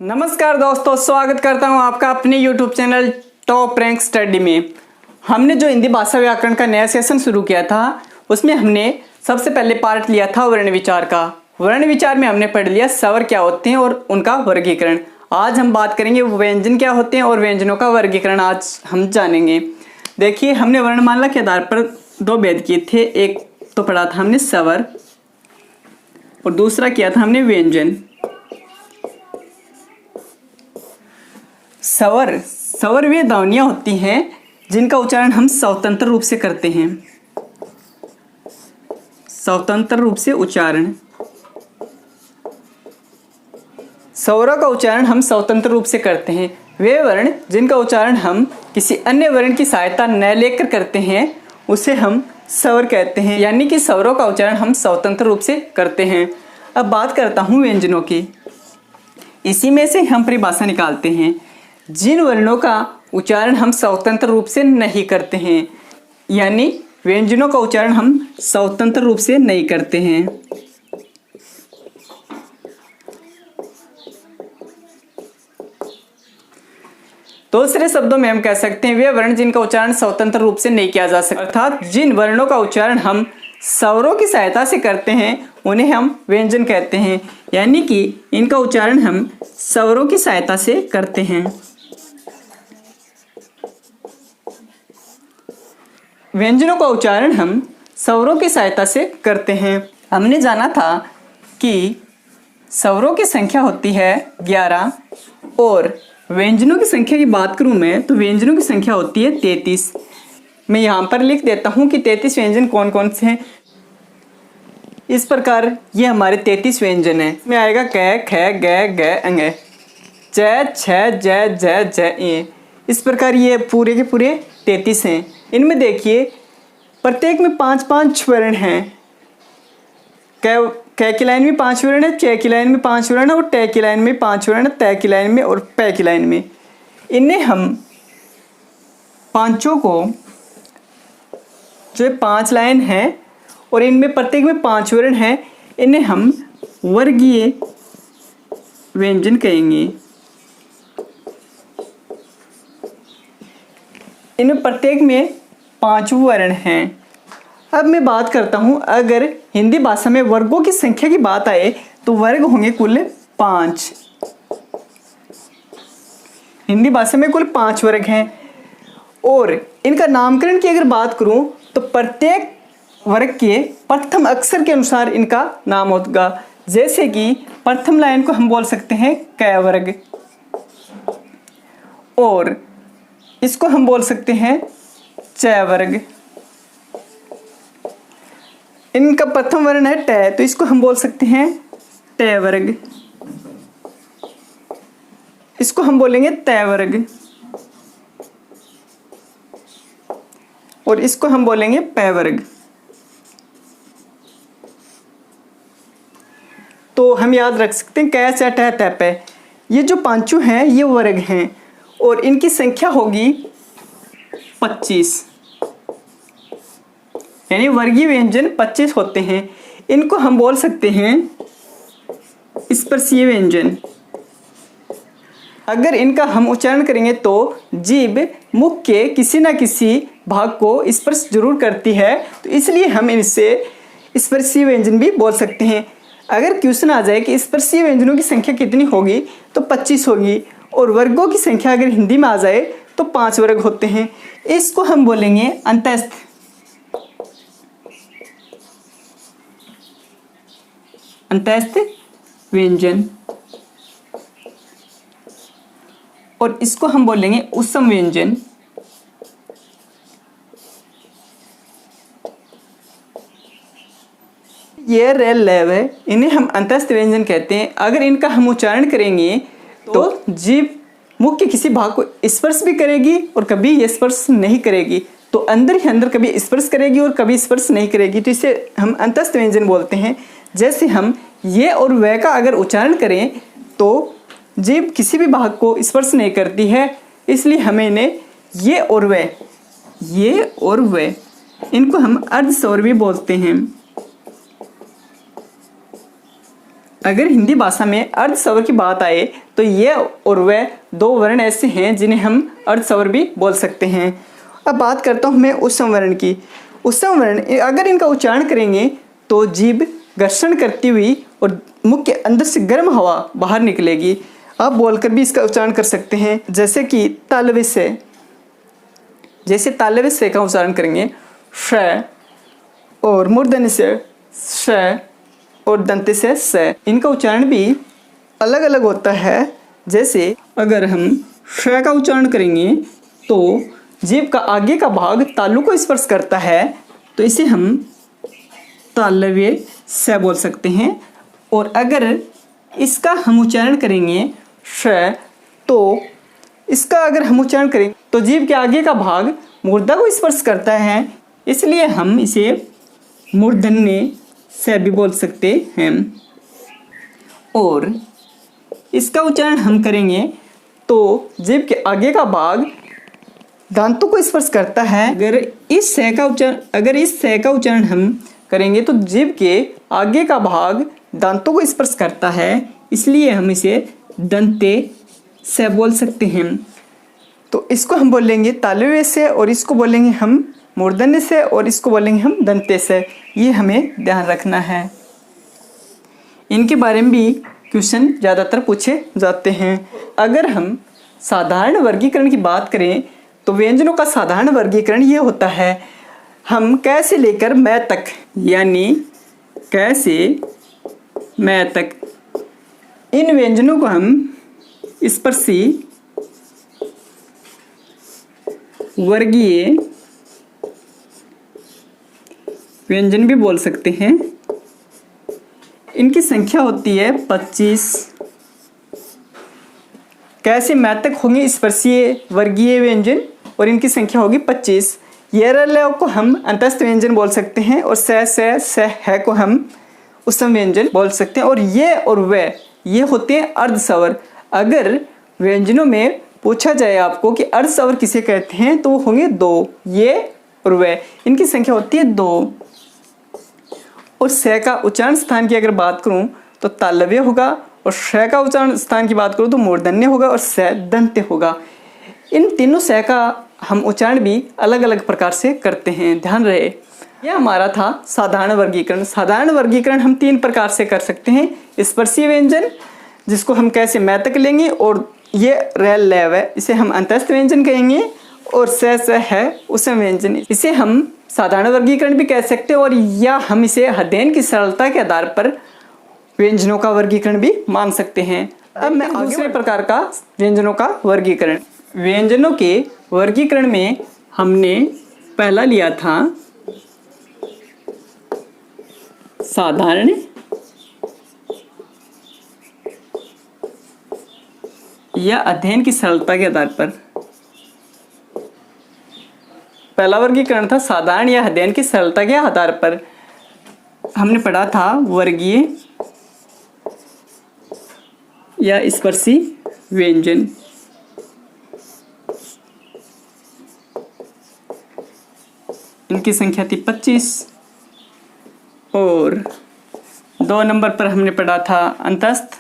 नमस्कार दोस्तों, स्वागत करता हूं आपका अपने YouTube channel top rank study में। हमने जो हिंदी भाषा व्याकरण का नया सेशन शुरू किया था उसमें हमने सबसे पहले पार्ट लिया था वर्ण विचार का। वर्ण विचार में हमने पढ़ लिया स्वर क्या होते हैं और उनका वर्गीकरण। आज हम बात करेंगे व्यंजन क्या होते हैं और व्यंजनों का वर्गीकरण आज हम जानेंगे। देखिए, हमने वर्णमाला के आधार पर दो भेद किए थे। एक तो पढ़ा था हमने स्वर और दूसरा किया था हमने व्यंजन। स्वर वे ध्वनियां होती हैं जिनका उच्चारण हम स्वतंत्र रूप से करते हैं। स्वतंत्र रूप से उच्चारण, स्वरों का उच्चारण हम स्वतंत्र रूप से करते हैं। वे वर्ण जिनका उच्चारण हम किसी अन्य वर्ण की सहायता न लेकर करते हैं उसे हम स्वर कहते हैं, यानी कि स्वरों का उच्चारण हम स्वतंत्र रूप से करते हैं। अब बात करता हूँ व्यंजनों की। इसी में से हम परिभाषा निकालते हैं। जिन वर्णों का उच्चारण हम स्वतंत्र रूप से नहीं करते हैं, यानी व्यंजनों का उच्चारण हम स्वतंत्र रूप से नहीं करते हैं। दूसरे शब्दों में हम कह सकते हैं वे वर्ण जिनका उच्चारण स्वतंत्र रूप से नहीं किया जा सकता, अर्थात जिन वर्णों का उच्चारण हम स्वरों की सहायता से करते हैं उन्हें हम व्यंजन कहते हैं, यानी कि इनका उच्चारण हम स्वरों की सहायता से करते हैं। व्यंजनों का उच्चारण हम स्वरों की सहायता से करते हैं। हमने जाना था कि स्वरों की संख्या होती है 11 और व्यंजनों की संख्या की बात करूं मैं तो व्यंजनों की संख्या होती है 33। मैं यहाँ पर लिख देता हूँ कि 33 व्यंजन कौन कौन से हैं। इस प्रकार ये हमारे 33 व्यंजन हैं। इसमें आएगा क, ख, ग, अंग, च, छ, ज, ज, ए। इस प्रकार ये पूरे के पूरे 33 हैं। इनमें देखिए प्रत्येक में 5-5 वर्ण हैं। क की लाइन में 5 वर्ण है, च की लाइन में 5 वर्ण है और ट की लाइन में 5 वर्ण है, त की लाइन में और प की लाइन में। इन्हें हम पांचों को जो 5 लाइन है और इनमें प्रत्येक में 5 वर्ण है, इन्हें हम वर्गीय व्यंजन कहेंगे। इनमें प्रत्येक में 5 वर्ण हैं। अब मैं बात करता हूं, अगर हिंदी भाषा में वर्गों की संख्या की बात आए तो वर्ग होंगे कुल 5। हिंदी भाषा में कुल 5 वर्ग हैं और इनका नामकरण की अगर बात करूं तो प्रत्येक वर्ग के प्रथम अक्षर के अनुसार इनका नाम होगा। जैसे कि प्रथम लाइन को हम बोल सकते हैं क वर्ग और इसको हम बोल सकते हैं च वर्ग। इनका प्रथम वर्ण है ट, तो इसको हम बोल सकते हैं ट वर्ग। इसको हम बोलेंगे त वर्ग और इसको हम बोलेंगे प वर्ग। तो हम याद रख सकते हैं क, च, ट, त, प। ये जो पांचों हैं ये वर्ग हैं और इनकी संख्या होगी 25, यानी वर्गीय व्यंजन 25 होते हैं। इनको हम बोल सकते हैं स्पर्शीय व्यंजन। अगर इनका हम उच्चारण करेंगे तो जीभ मुख के किसी न किसी भाग को स्पर्श जरूर करती है, तो इसलिए हम इनसे स्पर्शीय व्यंजन भी बोल सकते हैं। अगर क्वेश्चन आ जाए कि स्पर्शीय व्यंजनों की संख्या कितनी होगी तो 25 होगी और वर्गों की संख्या अगर हिंदी में आ जाए तो 5 वर्ग होते हैं। इसको हम बोलेंगे अंतस्थ। अंतस्थ व्यंजन और इसको हम बोलेंगे उत्सम व्यंजन। ये रेल लेव है, इन्हें हम अंतस्थ व्यंजन कहते हैं। अगर इनका हम उच्चारण करेंगे तो जीभ मुख के किसी भाग को स्पर्श भी करेगी और कभी ये स्पर्श नहीं करेगी, तो अंदर ही अंदर कभी स्पर्श करेगी और कभी स्पर्श नहीं करेगी, तो इसे हम अंतस्थ व्यंजन बोलते हैं। जैसे हम ये और वह का अगर उच्चारण करें तो जीभ किसी भी भाग को स्पर्श नहीं करती है, इसलिए हमें इन्हें ये और वह इनको हम अर्ध स्वर भी बोलते हैं। अगर हिंदी भाषा में अर्ध स्वर की बात आए तो ये और वह दो वर्ण ऐसे हैं जिन्हें हम अर्ध स्वर भी बोल सकते हैं। अब बात करता हूँ मैं उत्सव वर्ण की। उत्सव वर्ण अगर इनका उच्चारण करेंगे तो जीभ घर्षण करती हुई और मुख के अंदर से गर्म हवा बाहर निकलेगी। आप बोलकर भी इसका उच्चारण कर सकते हैं, जैसे कि तालव्य से। जैसे तालव्य से का उच्चारण करेंगे श, और मूर्धन्य से श, और दंत से स। इनका उच्चारण भी अलग अलग होता है। जैसे अगर हम श का उच्चारण करेंगे तो जीभ का आगे का भाग तालु को स्पर्श करता है, तो इसे हम तालव्य स बोल सकते हैं। और अगर इसका हम उच्चारण करेंगे श, तो इसका अगर हम उच्चारण करेंगे तो जीभ के आगे का भाग मूर्धा को स्पर्श करता है, इसलिए हम इसे मूर्धन्य से भी बोल सकते हैं। और इसका उच्चारण हम करेंगे तो जीभ के आगे का भाग दांतों को स्पर्श करता है। अगर इस स का उच्चारण हम करेंगे तो जीभ के आगे का भाग दांतों को स्पर्श करता है, इसलिए हम इसे दंते से बोल सकते हैं। तो इसको हम बोलेंगे तालव्य से, और इसको बोलेंगे हम मूर्धन्य से, और इसको बोलेंगे हम दंते से। ये हमें ध्यान रखना है। इनके बारे में भी क्वेश्चन ज़्यादातर पूछे जाते हैं। अगर हम साधारण वर्गीकरण की बात करें तो व्यंजनों का साधारण वर्गीकरण ये होता है, हम क से लेकर मैं तक, यानी क से मैं तक, इन व्यंजनों को हम स्पर्शी वर्गीय व्यंजन भी बोल सकते हैं। इनकी संख्या होती है 25। कैसे मैं तक होंगे स्पर्शीय वर्गीय व्यंजन, और इनकी संख्या होगी 25। ये रल को हम अंतस्थ व्यंजन बोल सकते हैं, और स है को हम उत्सव व्यंजन बोल सकते हैं। और ये और वे ये होते हैं अर्ध स्वर। अगर व्यंजनों में पूछा जाए आपको कि अर्ध स्वर किसे कहते हैं तो वो होंगे 2, ये और वे। इनकी संख्या होती है 2। और स का उच्चारण स्थान की अगर बात करूं तो तालव्य होगा, और श का उच्चारण स्थान की बात करूं तो मूर्धन्य होगा, और स दंत्य होगा। इन तीनों स का हम उच्चारण भी अलग अलग प्रकार से करते हैं, ध्यान रहे। यह हमारा था साधारण वर्गीकरण। साधारण वर्गीकरण हम 3 प्रकार से कर सकते हैं। स्पर्शीय व्यंजन जिसको हम कैसे मैं तक लेंगे, और ये रेल लेव है इसे हम अंतस्थ व्यंजन कहेंगे, और स है उत्सव व्यंजन इसे हम साधारण वर्गीकरण भी कह सकते हैं, और या हम इसे अध्ययन की सरलता के आधार पर व्यंजनों का वर्गीकरण भी मान सकते हैं। अब मैं दूसरे प्रकार का व्यंजनों का वर्गीकरण। व्यंजनों के वर्गीकरण में हमने पहला लिया था साधारण या अध्ययन की सरलता के आधार पर। पहला वर्गीकरण था साधारण या अध्ययन की सरलता के आधार पर। हमने पढ़ा था वर्गीय या स्पर्शी व्यंजन। इनकी संख्या थी 25। और 2 नंबर पर हमने पढ़ा था अंतस्थ,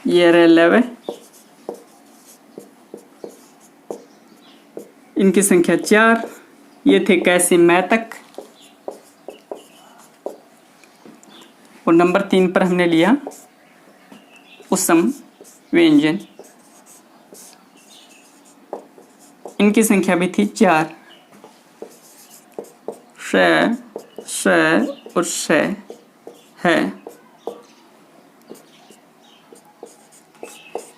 ये रेलवे। इनकी संख्या 4। ये थे कैसे मैं तक। और नंबर 3 पर हमने लिया उत्सव व्यंजन। इनकी संख्या भी थी 4। श और श है।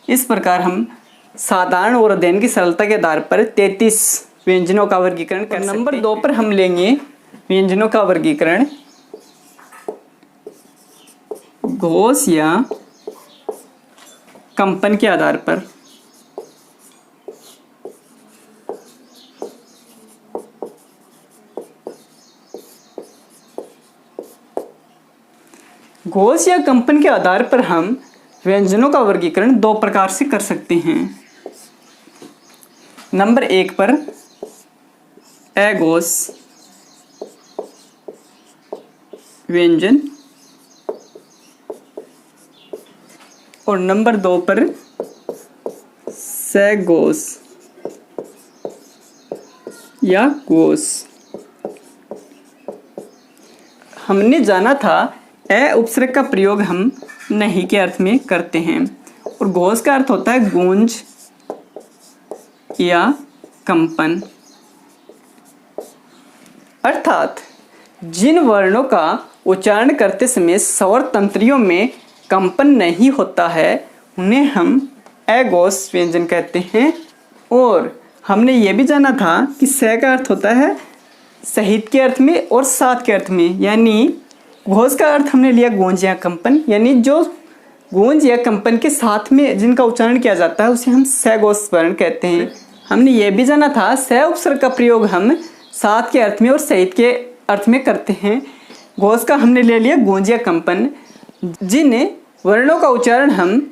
इस प्रकार हम साधारण और अध्ययन की सरलता के आधार पर 33 व्यंजनों का वर्गीकरण कर सकते हैं। नंबर 2 पर हम लेंगे व्यंजनों का वर्गीकरण घोष या कंपन के आधार पर। घोष या कंपन के आधार पर हम व्यंजनों का वर्गीकरण 2 प्रकार से कर सकते हैं। नंबर 1 पर अघोष व्यंजन और नंबर 2 पर सघोष या घोष। हमने जाना था ए उपसर्ग का प्रयोग हम नहीं के अर्थ में करते हैं और घोष का अर्थ होता है गूंज या कंपन, अर्थात जिन वर्णों का उच्चारण करते समय स्वर तंत्रियों में कंपन नहीं होता है उन्हें हम अघोष व्यंजन कहते हैं। और हमने ये भी जाना था कि स का अर्थ होता है सहित के अर्थ में और साथ के अर्थ में, यानी घोष का अर्थ हमने लिया गूंज या कंपन, यानी जो गूंज या कंपन के साथ में जिनका उच्चारण किया जाता है उसे हम सघोष वर्ण कहते हैं। हमने ये भी जाना था स उपसर्ग का प्रयोग हम साथ के अर्थ में और सहित के अर्थ में करते हैं। घोष का हमने ले लिया गूंज या कंपन। जिन वर्णों का उच्चारण हम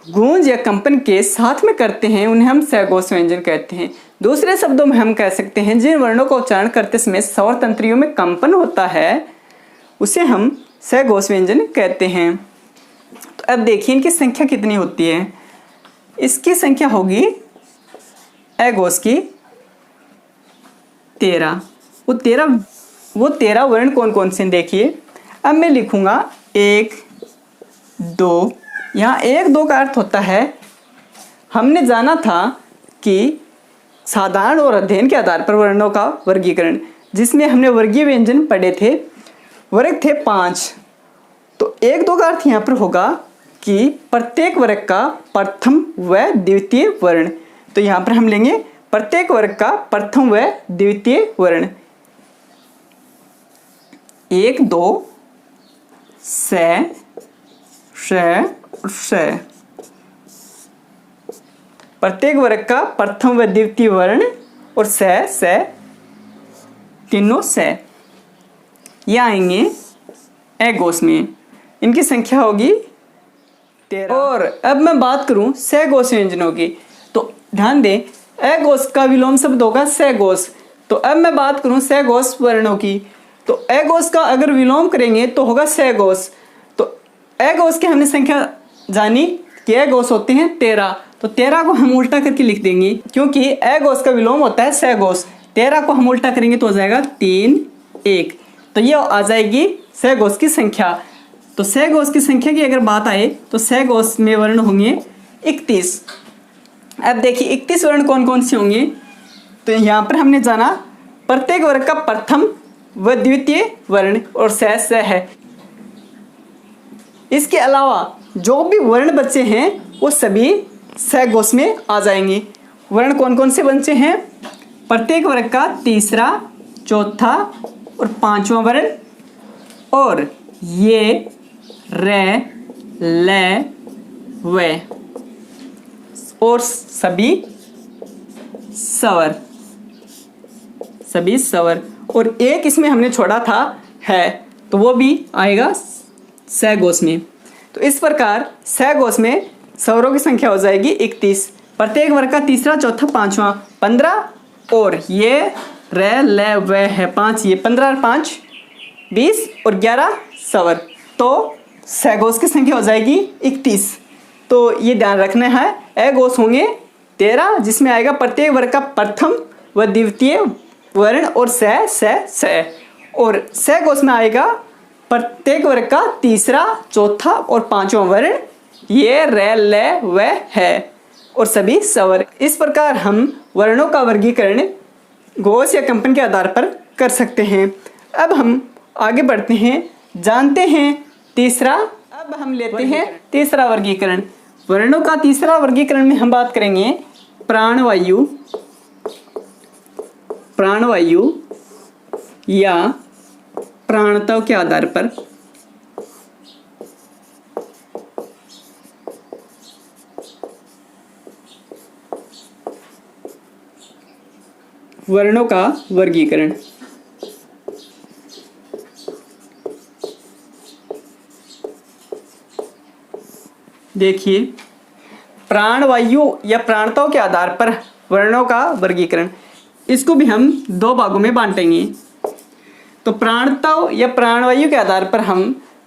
गूंज या कंपन के साथ में करते हैं उन्हें हम सघोष व्यंजन कहते हैं। दूसरे शब्दों में हम कह सकते हैं जिन वर्णों का उच्चारण करते समय स्वर तंत्रियों में कंपन होता है उसे हम सघोष व्यंजन कहते हैं। तो अब देखिए इनकी संख्या कितनी होती है। इसकी संख्या होगी अघोष की 13। वो 13 वर्ण कौन कौन से देखिए। अब मैं लिखूंगा 1 2। यहाँ 1 2 का अर्थ होता है, हमने जाना था कि साधारण और अध्ययन के आधार पर वर्णों का वर्गीकरण, जिसमें हमने वर्गीय व्यंजन पढ़े थे, वर्ग थे 5। तो 1 2 का अर्थ यहाँ पर होगा कि प्रत्येक वर्ग का प्रथम व द्वितीय वर्ण। तो यहाँ पर हम लेंगे प्रत्येक वर्ग का प्रथम व द्वितीय वर्ण। 1 2 स श और श। प्रत्येक वर्ग का प्रथम व द्वितीय वर्ण और स तीनों स ये आएंगे अघोष में। इनकी संख्या होगी 13। और अब मैं बात करूं सघोष व्यंजनों की, तो ध्यान दें अघोष का विलोम शब्द होगा सघोष। तो अब मैं बात करूं सघोष वर्णों की, तो अघोष का अगर विलोम करेंगे तो होगा सघोष। तो अघोष की हमने संख्या जानी कि अघोष होते हैं 13। तो 13 को हम उल्टा करके लिख देंगे क्योंकि अघोष का विलोम होता है सघोष। 13 को हम उल्टा करेंगे तो हो जाएगा 3 1। तो ये आ जाएगी सघोष की संख्या। तो सघोष की संख्या की अगर बात आए तो सघोष में वर्ण होंगे 31। अब देखिए 31 वर्ण कौन कौन से होंगे। तो यहाँ पर हमने जाना प्रत्येक वर्ग का प्रथम व द्वितीय वर्ण और स है। इसके अलावा जो भी वर्ण बचे हैं वो सभी सघोष में आ जाएंगे। वर्ण कौन कौन से बचे हैं। प्रत्येक वर्ग का तीसरा, चौथा और पांचवा वर्ण, और ये र ल व और सभी स्वर। और एक इसमें हमने छोड़ा था है, तो वो भी आएगा सघोष में। तो इस प्रकार सघोष में स्वरों की संख्या हो जाएगी 31। प्रत्येक वर्ग का तीसरा, चौथा, पांचवा 15, और ये र ल व है 5, ये 15 और 5 20 और 11 स्वर। तो सघोष की संख्या हो जाएगी 31। तो ये ध्यान रखना है अघोष होंगे 13, जिसमें आएगा प्रत्येक वर्ग का प्रथम व द्वितीय वर्ण और स और सघोष में आएगा प्रत्येक वर्ग का तीसरा, चौथा और पांचवा वर्ण, ये र ल व है और सभी स्वर। इस प्रकार हम वर्णों का वर्गीकरण घोष या कंपन के आधार पर कर सकते हैं। अब हम आगे बढ़ते हैं, जानते हैं तीसरा। अब हम लेते हैं तीसरा वर्गीकरण। वर्णों का तीसरा वर्गीकरण में हम बात करेंगे प्राणवायु या प्राणता के आधार पर। वर्णों का वर्गीकरण। देखिए प्राणवायु या प्राणताओं के आधार पर वर्णों का वर्गीकरण, इसको भी हम 2 भागों में बांटेंगे। तो प्राणतत्व या प्राणवायु के आधार पर हम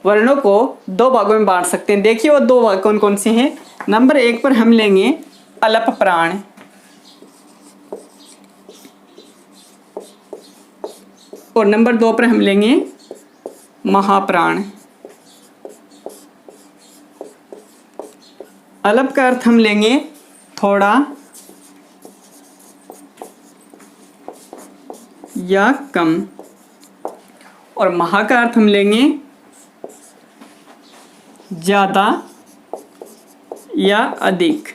वर्णों को दो भागों में बांट सकते हैं। देखिए वो दो भाग कौन कौन से हैं। नंबर 1 पर हम लेंगे अल्प प्राण, और नंबर 2 पर हम लेंगे महाप्राण। अल्प का अर्थ हम लेंगे थोड़ा या कम, और महा का अर्थ हम लेंगे ज्यादा या अधिक।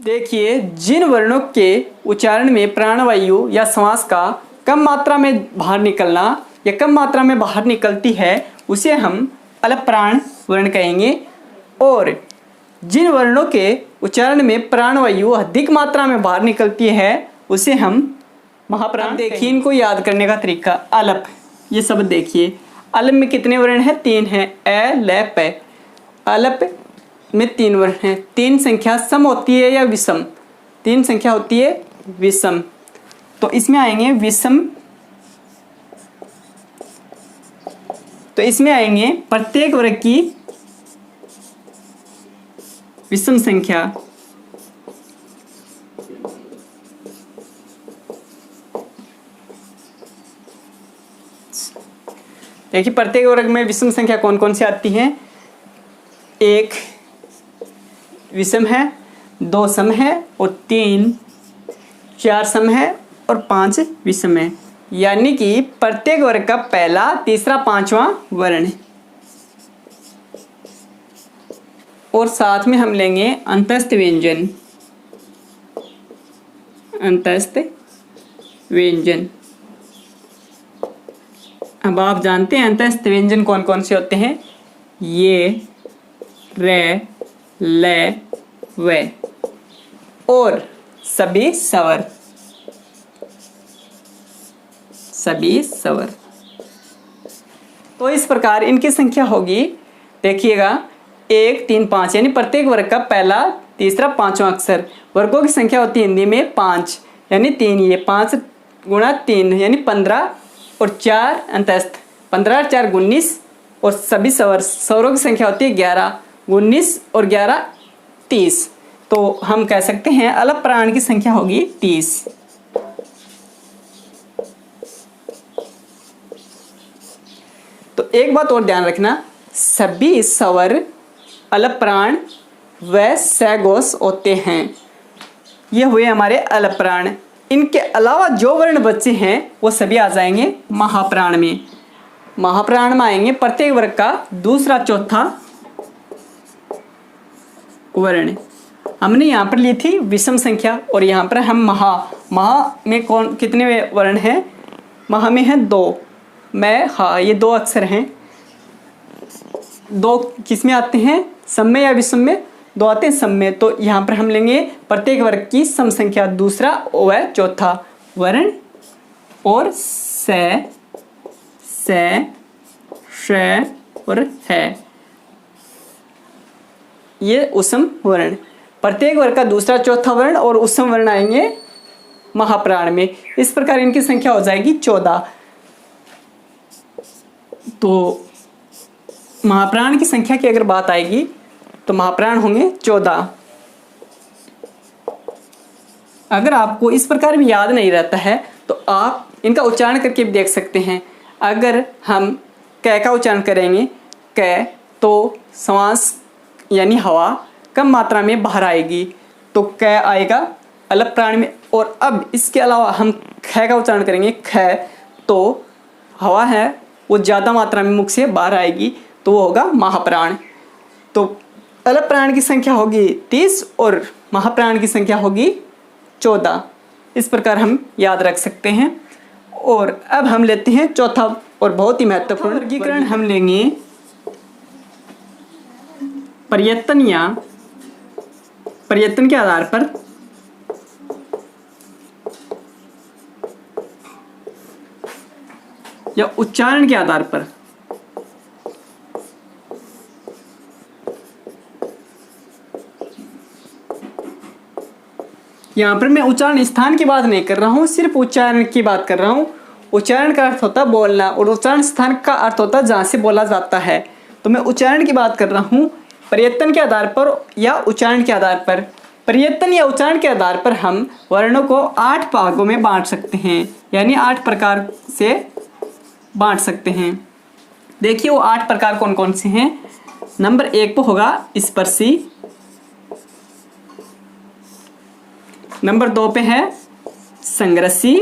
देखिए जिन वर्णों के उच्चारण में प्राणवायु या श्वास का कम मात्रा में बाहर निकलना या कम मात्रा में बाहर निकलती है उसे हम अल्प प्राण वर्ण कहेंगे, और जिन वर्णों के उच्चारण में प्राणवायु अधिक मात्रा में बाहर निकलती है उसे हम महाप्राण। देखिए इनको याद करने का तरीका। अल्प, ये शब्द देखिए, अल्प में कितने वर्ण हैं? 3 हैं, ए ल प। अल्प में 3 वर्ण हैं। 3 संख्या सम होती है या विषम? 3 संख्या होती है विषम, तो इसमें आएंगे विषम। तो इसमें आएंगे प्रत्येक वर्ग की विषम संख्या। देखिए प्रत्येक वर्ग में विषम संख्या कौन कौन सी आती हैं? 1 विषम है, 2 सम है, और 3 4 सम है, और 5 विषम है। यानी कि प्रत्येक वर्ग का पहला, तीसरा, 5वां वर्ण है। और साथ में हम लेंगे अंतस्थ व्यंजन। अंतस्थ व्यंजन, अब आप जानते हैं अंतस्थ व्यंजन कौन कौन से होते हैं? ये, रे, ले, वे, और सभी स्वर। सभी स्वर। तो इस प्रकार इनकी संख्या होगी, देखिएगा 1 3 5, यानी प्रत्येक वर्ग का पहला, तीसरा, 5वां अक्षर। वर्गों की संख्या होती है हिंदी में 5, यानी 3। ये 5 गुणा 3 यानी 15, और 4 अंतस्थ, 15 और 4 19, और सभी स्वरों की संख्या होती है 11, 19 और 11 30। तो हम कह सकते हैं अल्प प्राण की संख्या होगी 30। तो एक बात और ध्यान रखना, सभी स्वर अल्प प्राण व सघोष होते हैं। ये हुए हमारे अल्प प्राण। इनके अलावा जो वर्ण बचे हैं वो सभी आ जाएंगे महाप्राण में। महाप्राण में आएंगे प्रत्येक वर्ग का दूसरा, चौथा वर्ण। हमने यहाँ पर ली थी विषम संख्या, और यहाँ पर हम महा में कौन कितने वर्ण हैं? महा में है 2, मैं, हा, ये 2 अक्षर हैं। 2 किस में आते हैं? सम में या विषम में? 2 आते हैं सम में। तो यहाँ पर हम लेंगे प्रत्येक वर्ग की सम संख्या, दूसरा व चौथा वर्ण, और से, श और है, ये उसम वर्ण। प्रत्येक वर्ग का दूसरा, चौथा वर्ण और उसम वर्ण आएंगे महाप्राण में। इस प्रकार इनकी संख्या हो जाएगी 14। तो महाप्राण की संख्या की अगर बात आएगी तो महाप्राण होंगे 14। अगर आपको इस प्रकार भी याद नहीं रहता है तो आप इनका उच्चारण करके भी देख सकते हैं। अगर हम क का उच्चारण करेंगे क, तो श्वास यानी हवा कम मात्रा में बाहर आएगी, तो क आएगा अल्प प्राण में। और अब इसके अलावा हम ख का उच्चारण करेंगे ख, तो हवा है वो ज़्यादा मात्रा में मुख से बाहर आएगी, तो वो होगा महाप्राण। तो अल्प प्राण की संख्या होगी 30 और महाप्राण की संख्या होगी 14। इस प्रकार हम याद रख सकते हैं। और अब हम लेते हैं चौथा और बहुत ही महत्वपूर्ण वर्गीकरण। हम लेंगे प्रयत्न या प्रयत्न के आधार पर या उच्चारण के आधार पर। यहाँ पर मैं उच्चारण स्थान की बात नहीं कर रहा हूँ, सिर्फ उच्चारण की बात कर रहा हूँ। उच्चारण का अर्थ होता है बोलना और उच्चारण स्थान का अर्थ होता है जहाँ से बोला जाता है। तो मैं उच्चारण की बात कर रहा हूँ प्रयत्न के आधार पर या उच्चारण के आधार पर। प्रयत्न या उच्चारण के आधार पर हम वर्णों को 8 भागों में बांट सकते हैं, यानी 8 प्रकार से बांट सकते हैं। देखिए वो 8 प्रकार कौन कौन से हैं। नंबर 1 पे होगा स्पर्शी, नंबर 2 पे है संग्रसी,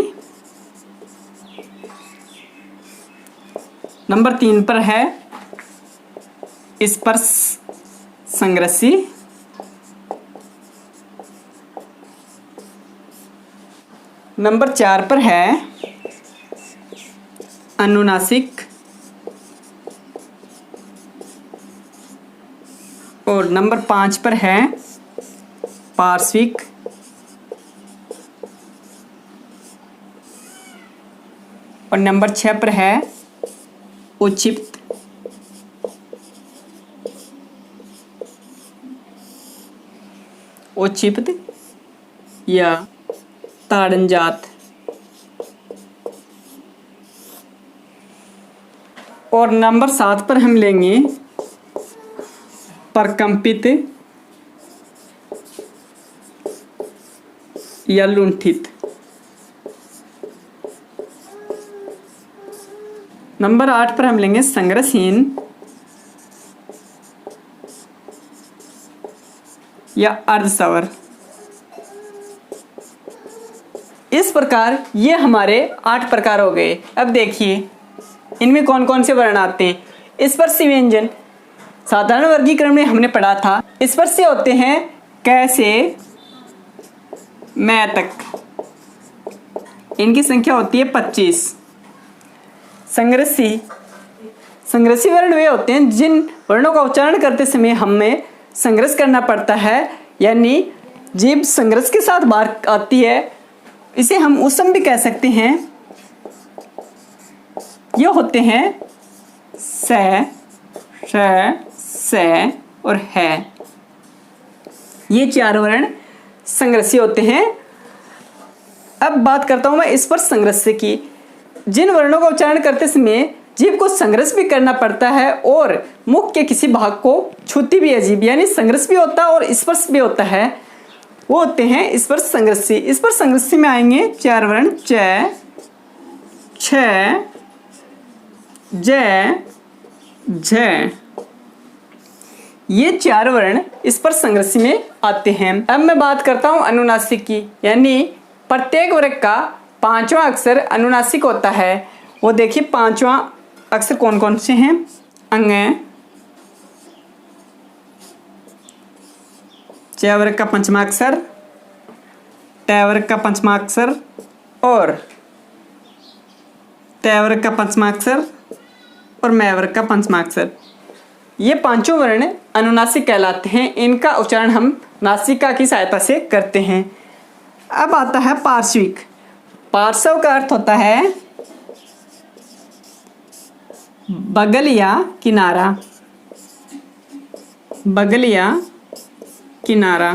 नंबर 3 पर है स्पर्श संग्रसी, नंबर 4 पर है अनुनासिक और नंबर 5 पर है पार्श्विक और नंबर 6 पर है उच्छिप्त। उच्छिप्त या ताड़नजात। और नंबर 7 पर हम लेंगे प्रकंपित या लुंठित। नंबर 8 पर हम लेंगे संग्रहहीन या अर्धस्वर। इस प्रकार ये हमारे 8 प्रकार हो गए। अब देखिए इनमें कौन कौन से वर्ण आते हैं। स्पर्शी व्यंजन साधारण वर्गीकरण में हमने पढ़ा था। स्पर्शी होते हैं क से मैं तक, इनकी संख्या होती है 25। संग्रसी संग्रसी वर्ण वे होते हैं जिन वर्णों का उच्चारण करते समय हमें संग्रस करना पड़ता है, यानी जीभ संग्रस के साथ बाहर आती है। इसे हम उसम भी कह सकते हैं। ये होते हैं स, श, से और है। ये 4 वर्ण संग्रसी होते हैं। अब बात करता हूं मैं स्पर्श संग्रस्य की। जिन वर्णों का उच्चारण करते समय जीभ को संग्रस भी करना पड़ता है और मुख के किसी भाग को छूती भी है जीभ, यानी संग्रस भी होता है और स्पर्श भी होता है, वो होते हैं स्पर्श संग्रसी। स्पर्श संग्रसी में आएंगे 4 वर्ण च, छ, ज, झ। ये 4 वर्ण स्पर्श संग्रसी में आते हैं। अब मैं बात करता हूं अनुनासिक की, यानी प्रत्येक वर्ग का 5वां अक्षर अनुनासिक होता है। वो देखिए 5वां अक्षर कौन कौन से हैं। अंग, च वर्ग का 5वां अक्षर, ट वर्ग का 5वां अक्षर और त वर्ग का 5वां अक्षर और मैं वर्ग का 5वां अक्षर। ये 5 वर्ण अनुनासिक कहलाते हैं। इनका उच्चारण हम नासिका की सहायता से करते हैं। अब आता है पार्श्विक। पार्श्व का अर्थ होता है बगल या किनारा, बगल या किनारा।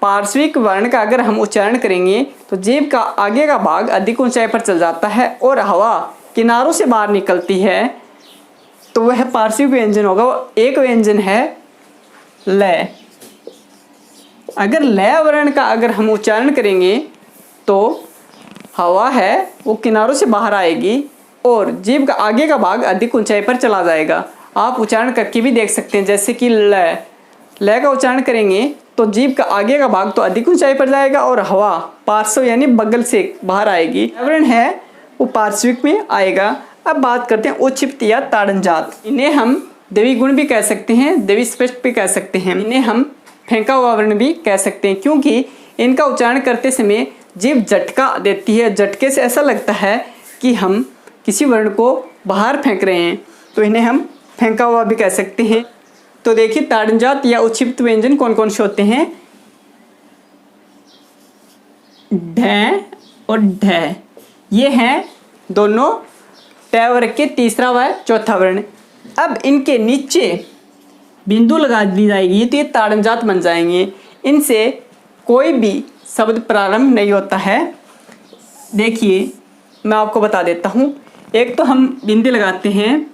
पार्श्विक वर्ण का अगर हम उच्चारण करेंगे तो जीभ का आगे का भाग अधिक ऊंचाई पर चल जाता है और हवा किनारों से बाहर निकलती है, तो वह पार्श्विक व्यंजन होगा। वो एक व्यंजन है ल। अगर ल वर्ण का अगर हम उच्चारण करेंगे तो हवा है वो किनारों से बाहर आएगी और जीभ का आगे का भाग अधिक ऊंचाई पर चला जाएगा। आप उच्चारण करके भी देख सकते हैं, जैसे कि ल का उच्चारण करेंगे तो जीभ का आगे का भाग तो अधिक ऊंचाई पर जाएगा और हवा पार्श्व यानी बगल से बाहर आएगी। वर्ण है वो पार्श्विक में आएगा। अब बात करते हैं उच्छिप्त या ताड़नजात। इन्हें हम देवी गुण भी कह सकते हैं, देवी स्पष्ट भी कह सकते हैं। इन्हें हम फेंका हुआ वर्ण भी कह सकते हैं, क्योंकि इनका उच्चारण करते समय जीभ झटका देती है। झटके से ऐसा लगता है कि हम किसी वर्ण को बाहर फेंक रहे हैं, तो इन्हें हम फेंका हुआ भी कह सकते हैं। तो देखिए ताड़नजात या उच्छिप्त व्यंजन कौन कौन से होते हैं। ढ और ढ, ये हैं दोनों ट वर्ग के तीसरा व चौथा वर्ण। अब इनके नीचे बिंदु लगा दी जाएगी तो ये ताड़नजात बन जाएंगे। इनसे कोई भी शब्द प्रारंभ नहीं होता है। देखिए मैं आपको बता देता हूँ। एक तो हम बिंदी लगाते हैं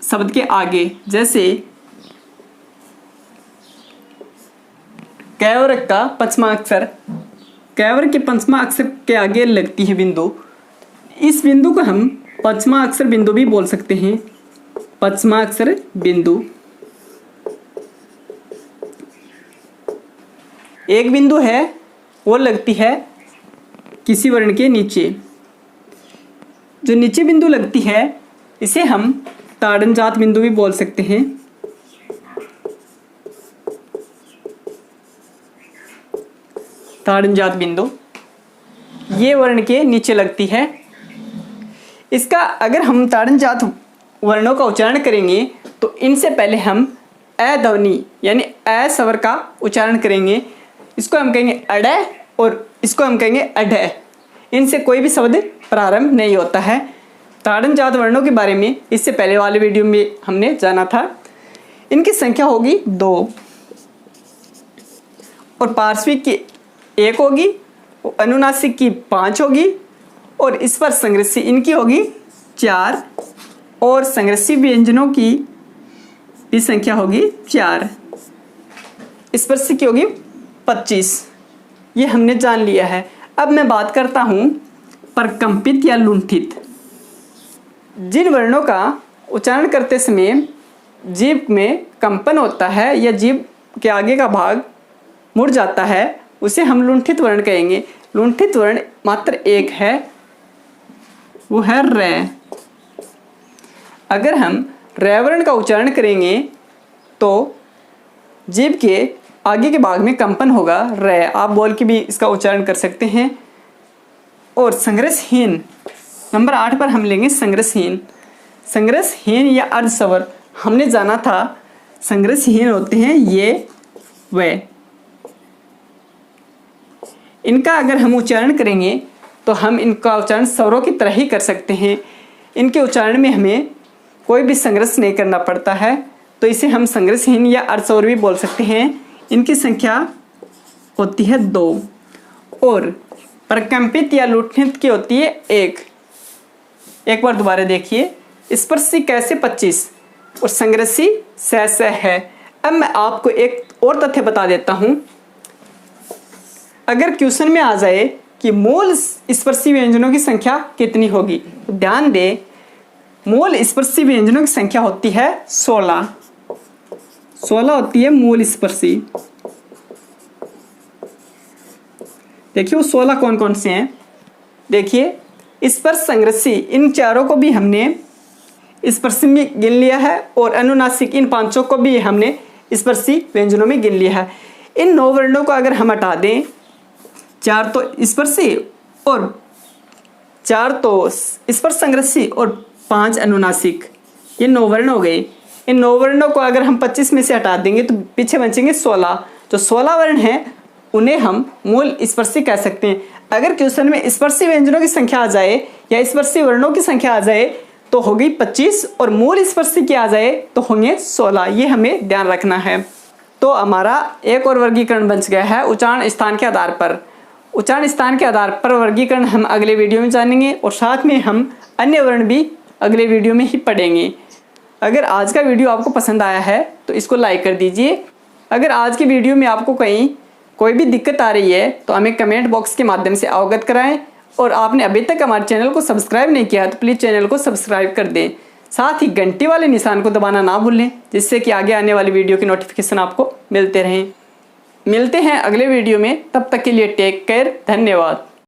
शब्द के आगे, जैसे कैवर्ग का पंचमा अक्षर, कैवर्ग के पंचमा अक्षर के आगे लगती है बिंदु। इस बिंदु को हम पंचमा अक्षर बिंदु भी बोल सकते हैं। पंचमा अक्षर बिंदु। एक बिंदु है वो लगती है किसी वर्ण के नीचे। जो नीचे बिंदु लगती है इसे हम ताड़नजात बिंदु भी बोल सकते हैं। ताड़नजात बिंदु ये वर्ण के नीचे लगती है। इसका अगर हम ताड़नजात वर्णों का उच्चारण करेंगे तो इनसे पहले हम अ ध्वनि यानी अ स्वर का उच्चारण करेंगे। इसको हम कहेंगे अड और इसको हम कहेंगे अढ। इनसे कोई भी शब्द प्रारंभ नहीं होता है। ताड़नजात वर्णों के बारे में इससे पहले वाले वीडियो में हमने जाना था। इनकी संख्या होगी 2 और पार्श्विक की 1 होगी, अनुनासिक की 5 होगी और इस पर संग्रसी इनकी होगी 4 और संग्रसी व्यंजनों की भी संख्या होगी 4। स्पर्शी की होगी 25। ये हमने जान लिया है। अब मैं बात करता हूँ प्रकंपित या लुंठित। जिन वर्णों का उच्चारण करते समय जीभ में कंपन होता है या जीभ के आगे का भाग मुड़ जाता है उसे हम लुंठित वर्ण कहेंगे। लुंठित वर्ण मात्र एक है, वो है र। अगर हम र वर्ण का उच्चारण करेंगे तो जीभ के आगे के भाग में कंपन होगा र। आप बोल के भी इसका उच्चारण कर सकते हैं। और संग्रसहीन नंबर 8 पर हम लेंगे संग्रसहीन। संग्रसहीन या अर्ध स्वर हमने जाना था संग्रसहीन होते हैं ये वे। इनका अगर हम उच्चारण करेंगे तो हम इनका उच्चारण स्वरों की तरह ही कर सकते हैं। इनके उच्चारण में हमें कोई भी संग्रस नहीं करना पड़ता है, तो इसे हम संग्रसहीन या अर्ध स्वर भी बोल सकते हैं। इनकी संख्या होती है 2 और प्रकंपित या लुंठित की होती है 1। एक बार दोबारा देखिए, स्पर्शी कैसे 25 और संग्रसी स है। अब मैं आपको एक और तथ्य बता देता हूं। अगर क्वेश्चन में आ जाए कि मूल स्पर्शी व्यंजनों की संख्या कितनी होगी, तो ध्यान दें मूल स्पर्शी व्यंजनों की संख्या होती है 16। 16 होती है मूल स्पर्शी। देखिए वो 16 कौन कौन से हैं। देखिए स्पर्श संग्रसी इन चारों को भी हमने स्पर्शी में गिन लिया है और अनुनासिक इन 5 को भी हमने स्पर्शी व्यंजनों में गिन लिया है। इन 9 वर्णों को अगर हम हटा दें, 4 तो स्पर्शी और 4 तो स्पर्श संग्रसी और 5 अनुनासिक, ये 9 वर्ण हो गए। इन 9 वर्णों को अगर हम 25 में से हटा देंगे तो पीछे बचेंगे 16। जो 16 वर्ण हैं उन्हें हम मूल स्पर्शी कह सकते हैं। अगर क्वेश्चन में स्पर्शी व्यंजनों की संख्या आ जाए या स्पर्शी वर्णों की संख्या आ जाए तो होगी 25 और मूल स्पर्शी की आ जाए तो होंगे 16। ये हमें ध्यान रखना है। तो हमारा एक और वर्गीकरण बच गया है उच्चारण स्थान के आधार पर। उच्चारण स्थान के आधार पर वर्गीकरण हम अगले वीडियो में जानेंगे और साथ में हम अन्य वर्ण भी अगले वीडियो में ही पढ़ेंगे। अगर आज का वीडियो आपको पसंद आया है तो इसको लाइक कर दीजिए। अगर आज की वीडियो में आपको कहीं कोई भी दिक्कत आ रही है तो हमें कमेंट बॉक्स के माध्यम से अवगत कराएं। और आपने अभी तक हमारे चैनल को सब्सक्राइब नहीं किया तो प्लीज़ चैनल को सब्सक्राइब कर दें। साथ ही घंटी वाले निशान को दबाना ना भूलें, जिससे कि आगे आने वाली वीडियो की नोटिफिकेशन आपको मिलते रहें। मिलते हैं अगले वीडियो में, तब तक के लिए टेक केयर। धन्यवाद।